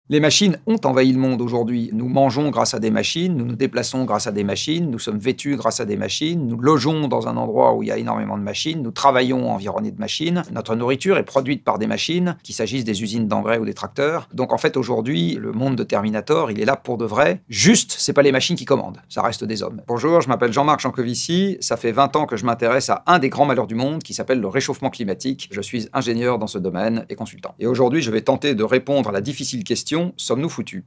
Les machines ont envahi le monde aujourd'hui. Nous mangeons grâce à des machines, nous nous déplaçons grâce à des machines, nous sommes vêtus grâce à des machines, nous logeons dans un endroit où il y a énormément de machines, nous travaillons environnés de machines, notre nourriture est produite par des machines, qu'il s'agisse des usines d'engrais ou des tracteurs. Donc en fait aujourd'hui, le monde de Terminator, il est là pour de vrai. Juste, c'est pas les machines qui commandent, ça reste des hommes. Bonjour, je m'appelle Jean-Marc Jancovici, ça fait 20 ans que je m'intéresse à un des grands malheurs du monde qui s'appelle le réchauffement climatique. Je suis ingénieur dans ce domaine et consultant. Et aujourd'hui, je vais tenter de répondre à la difficile question: sommes-nous foutus?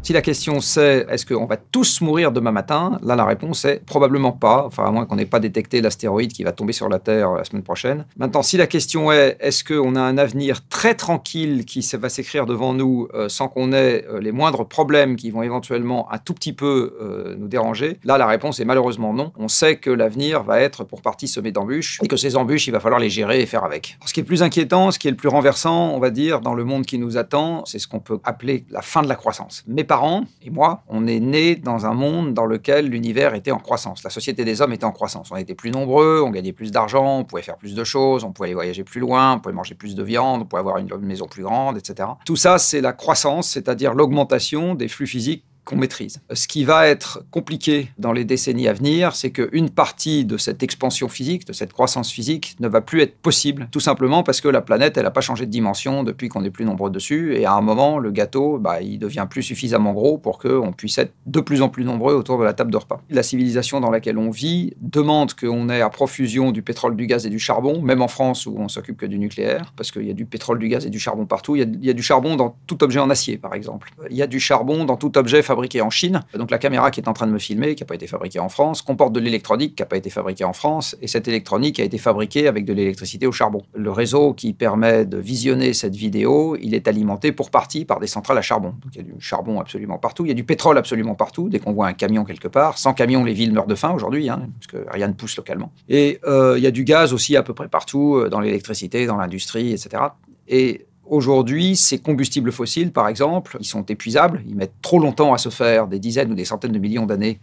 Si la question c'est est-ce qu'on va tous mourir demain matin, là la réponse est probablement pas, enfin à moins qu'on n'ait pas détecté l'astéroïde qui va tomber sur la Terre la semaine prochaine. Maintenant, si la question est est-ce qu'on a un avenir très tranquille qui va s'écrire devant nous sans qu'on ait les moindres problèmes qui vont éventuellement un tout petit peu nous déranger, là la réponse est malheureusement non. On sait que l'avenir va être pour partie semé d'embûches et que ces embûches, il va falloir les gérer et faire avec. Ce qui est le plus inquiétant, ce qui est le plus renversant, on va dire, dans le monde qui nous attend, c'est ce qu'on peut appeler la fin de la croissance. Mes parents et moi, on est nés dans un monde dans lequel l'univers était en croissance. La société des hommes était en croissance. On était plus nombreux, on gagnait plus d'argent, on pouvait faire plus de choses, on pouvait aller voyager plus loin, on pouvait manger plus de viande, on pouvait avoir une maison plus grande, etc. Tout ça, c'est la croissance, c'est-à-dire l'augmentation des flux physiques qu'on maîtrise. Ce qui va être compliqué dans les décennies à venir, c'est qu'une partie de cette expansion physique, de cette croissance physique, ne va plus être possible, tout simplement parce que la planète, elle n'a pas changé de dimension depuis qu'on est plus nombreux dessus, et à un moment, le gâteau, il devient plus suffisamment gros pour qu'on puisse être de plus en plus nombreux autour de la table de repas. La civilisation dans laquelle on vit demande qu'on ait à profusion du pétrole, du gaz et du charbon, même en France où on s'occupe que du nucléaire, parce qu'il y a du pétrole, du gaz et du charbon partout. Il y a du charbon dans tout objet en acier, par exemple. Il y a du charbon dans tout objet fabriqué en Chine. Donc la caméra qui est en train de me filmer, qui n'a pas été fabriquée en France, comporte de l'électronique qui n'a pas été fabriquée en France, et cette électronique a été fabriquée avec de l'électricité au charbon. Le réseau qui permet de visionner cette vidéo, il est alimenté pour partie par des centrales à charbon. Donc il y a du charbon absolument partout, il y a du pétrole absolument partout, dès qu'on voit un camion quelque part. Sans camion, les villes meurent de faim aujourd'hui, parce que rien ne pousse localement. Et il y a du gaz aussi à peu près partout, dans l'électricité, dans l'industrie, etc. Et aujourd'hui, ces combustibles fossiles, par exemple, ils sont épuisables, ils mettent trop longtemps à se faire, des dizaines ou des centaines de millions d'années,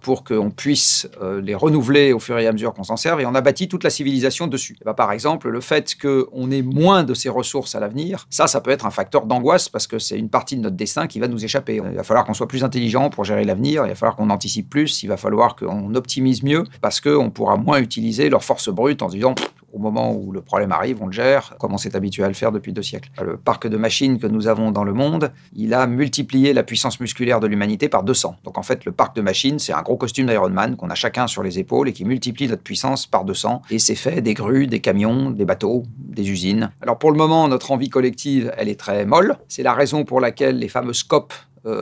pour qu'on puisse les renouveler au fur et à mesure qu'on s'en serve, et on a bâti toute la civilisation dessus. Et par exemple, le fait qu'on ait moins de ces ressources à l'avenir, ça peut être un facteur d'angoisse, parce que c'est une partie de notre destin qui va nous échapper. Il va falloir qu'on soit plus intelligent pour gérer l'avenir, il va falloir qu'on anticipe plus, il va falloir qu'on optimise mieux, parce qu'on pourra moins utiliser leur force brute en se disant au moment où le problème arrive, on le gère, comme on s'est habitué à le faire depuis 2 siècles. Le parc de machines que nous avons dans le monde, il a multiplié la puissance musculaire de l'humanité par 200. Donc en fait, le parc de machines, c'est un gros costume d'Iron Man qu'on a chacun sur les épaules et qui multiplie notre puissance par 200. Et c'est fait des grues, des camions, des bateaux, des usines. Alors pour le moment, notre envie collective, elle est très molle. C'est la raison pour laquelle les fameuses COP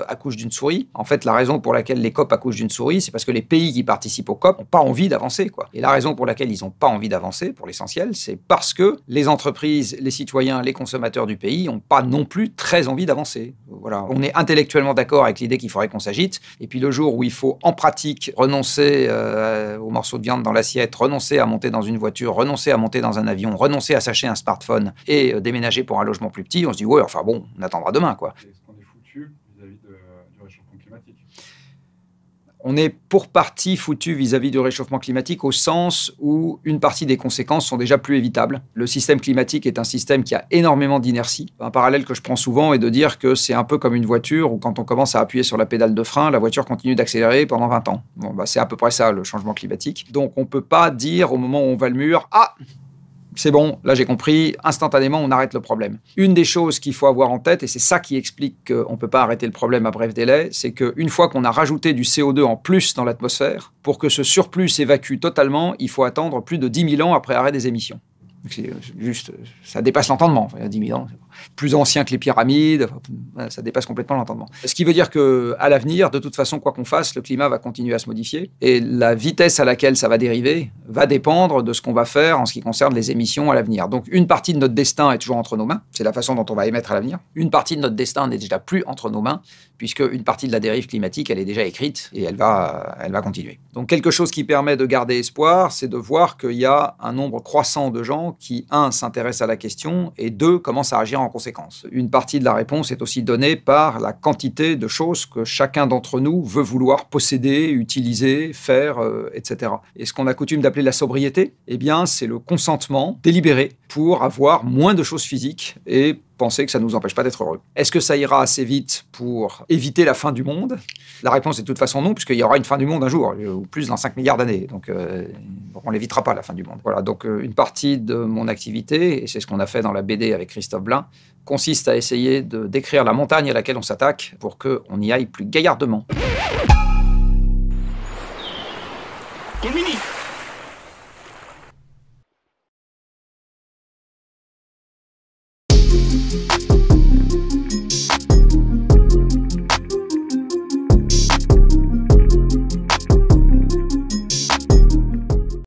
accouchent d'une souris. En fait, la raison pour laquelle les COP accouchent d'une souris, c'est parce que les pays qui participent aux COP n'ont pas envie d'avancer, quoi. Et la raison pour laquelle ils n'ont pas envie d'avancer, pour l'essentiel, c'est parce que les entreprises, les citoyens, les consommateurs du pays n'ont pas non plus très envie d'avancer. Voilà. On est intellectuellement d'accord avec l'idée qu'il faudrait qu'on s'agite, et puis le jour où il faut en pratique renoncer aux morceaux de viande dans l'assiette, renoncer à monter dans une voiture, renoncer à monter dans un avion, renoncer à s'acheter un smartphone et déménager pour un logement plus petit, on se dit ouais, enfin bon, on attendra demain, quoi. Du réchauffement climatique. On est pour partie foutu vis-à-vis du réchauffement climatique au sens où une partie des conséquences sont déjà plus évitables. Le système climatique est un système qui a énormément d'inertie. Un parallèle que je prends souvent est de dire que c'est un peu comme une voiture où quand on commence à appuyer sur la pédale de frein, la voiture continue d'accélérer pendant 20 ans. C'est à peu près ça le changement climatique. Donc on ne peut pas dire au moment où on va le mur « Ah !» c'est bon, là j'ai compris, instantanément on arrête le problème. Une des choses qu'il faut avoir en tête, et c'est ça qui explique qu'on ne peut pas arrêter le problème à bref délai, c'est qu'une fois qu'on a rajouté du CO2 en plus dans l'atmosphère, pour que ce surplus s'évacue totalement, il faut attendre plus de 10 000 ans après arrêt des émissions. C'est juste, ça dépasse l'entendement. Enfin, 10 000 ans, plus ancien que les pyramides, ça dépasse complètement l'entendement. Ce qui veut dire qu'à l'avenir, de toute façon, quoi qu'on fasse, le climat va continuer à se modifier. Et la vitesse à laquelle ça va dériver va dépendre de ce qu'on va faire en ce qui concerne les émissions à l'avenir. Donc une partie de notre destin est toujours entre nos mains. C'est la façon dont on va émettre à l'avenir. Une partie de notre destin n'est déjà plus entre nos mains, puisque une partie de la dérive climatique, elle est déjà écrite et elle va continuer. Donc quelque chose qui permet de garder espoir, c'est de voir qu'il y a un nombre croissant de gens qui, 1, s'intéressent à la question et 2, commencent à agir en en conséquence. Une partie de la réponse est aussi donnée par la quantité de choses que chacun d'entre nous veut vouloir posséder, utiliser, faire, etc. Et ce qu'on a coutume d'appeler la sobriété, eh bien, c'est le consentement délibéré pour avoir moins de choses physiques et penser que ça ne nous empêche pas d'être heureux. Est-ce que ça ira assez vite pour éviter la fin du monde? La réponse est de toute façon non, puisqu'il y aura une fin du monde un jour, ou plus dans 5 milliards d'années. Donc, on l'évitera pas, la fin du monde. Voilà, donc une partie de mon activité, et c'est ce qu'on a fait dans la BD avec Christophe Blain, consiste à essayer de décrire la montagne à laquelle on s'attaque pour qu'on y aille plus gaillardement. Colmini.